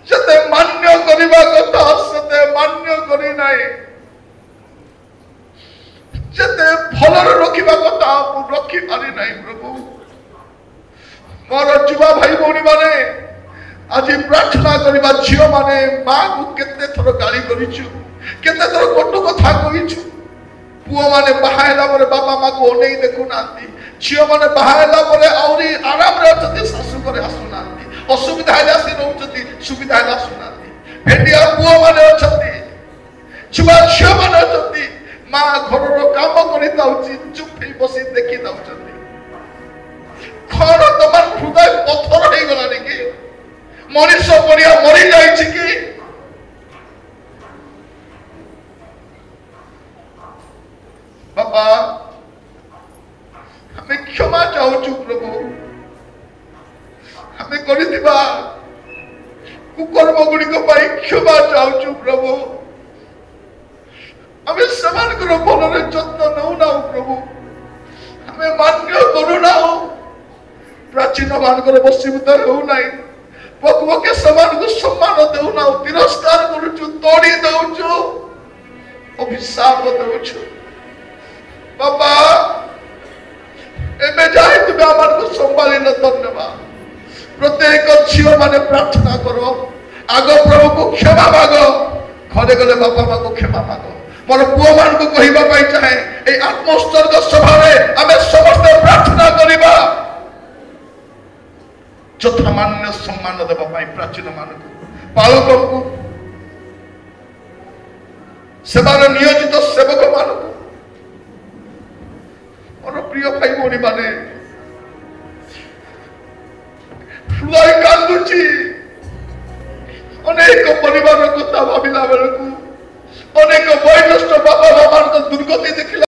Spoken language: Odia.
যেতে মান্য করিবা কথা সেতে মান্য করি নাই, যেতে ভলরে রখিবা কথা রখি পারি নাই প্রভু। মোর যুবা ভাই ভଉଣୀ ମାନେ আজি প্রার্থনা করিবা ঝিও মানে মা কু কেতে থর গালি করিছু, কেতে থর কটু কথা কইছু। পুଅ ମାନେ ବାହା ହେଲା ପରେ ବାପା ମାକୁ ଅନେଇ ଦେଖୁନାହାନ୍ତି, ଝିଅ ମାନେ ବାହା ହେଲା ପରେ ଆହୁରି ଆରାମରେ ଅଛନ୍ତି, ଶାଶୁ ଘରେ ଆସୁନାହାନ୍ତି, ଅସୁବିଧା ହେଲେ ଆସି ରହୁଛନ୍ତି, ସୁବିଧା ହେଲେ ଆସୁନାହାନ୍ତି। ଭେଣ୍ଡିଆ ପୁଅ ମାନେ ଅଛନ୍ତି, ଛୁଆ ଝିଅ ମାନେ ଅଛନ୍ତି, ମା ଘରର କାମ କରିଥାଉଛି, ଚୁପ୍ ହେଇ ବସି ଦେଖି ଦଉଛନ୍ତି। କଣ ତମର ହୃଦୟ ପଥର ହେଇଗଲାଣି କି? ମଣିଷ ପଡ଼ିଆ ମରି ଯାଇଛି କି? ବାପା ଆମେ କ୍ଷମା ଚାହୁଁଛୁ ପ୍ରଭୁ, ଆମେ କରିଥିବା କୁକର୍ମ ଗୁଡ଼ିକ ପାଇଁ କ୍ଷମା ଚାହୁଁଛୁ ପ୍ରଭୁ। ଆମେ ସେମାନଙ୍କର ଭଲରେ ଯତ୍ନ ନେଉନାହୁଁ ପ୍ରଭୁ, ଆମେ ମାନ୍ୟ କରୁନାହୁଁ, ପ୍ରାଚୀନ ମାନଙ୍କର ବଶୀଭୂତ ହେଉନାହିଁ, ପକ୍ୱକେ ସେମାନଙ୍କୁ ସମ୍ମାନ ଦେଉନାହୁଁ, ତିରସ୍କାର କରୁଛୁ, ତୋଡ଼ି ଦଉଛୁ, ଅଭିଶାପ ଦଉଛୁ। ବାପା ଏବେ ଯାଏ ତୁମେ ଆମକୁ ସମ୍ଭାଳିଲ, ଧନ୍ୟବାଦ। ପ୍ରତ୍ୟେକ ଝିଅ ମାନେ ପ୍ରାର୍ଥନା କର, ଆଗ ପ୍ରଭୁକୁ କ୍ଷମା ମାଗ, ଘରେ ଗଲେ ବାପା ମାକୁ କ୍ଷମା ମାଗ। ମୋର ପୁଅ ମାନଙ୍କୁ କହିବା ପାଇଁ ଚାହେଁ, এই ଆତ୍ମୋତ୍ସର୍ଗ ସଭାରେ ଆମେ ସମସ୍ତେ ପ୍ରାର୍ଥନା କରିବା, ଯଥାମାନ୍ୟ ସମ୍ମାନ ଦେବା ପାଇଁ ପ୍ରାଚୀନ ମାନଙ୍କୁ, ପାଳକଙ୍କୁ, ସେବାର ନିୟୋଜିତ ସେବକ ମାନଙ୍କୁ। ମୋର ପ୍ରିୟ ଭାଇ ଭଉଣୀ ମାନେ, ହୃଦୟ କାନ୍ଦୁଛି ଅନେକ ପରିବାର କଥା ଭାବିଲା ବେଳକୁ, ଅନେକ ବୟୋଜ୍ୟେଷ୍ଠ ବାପା ମାମାନଙ୍କ ଦୁର୍ଗତି ଦେଖିଲା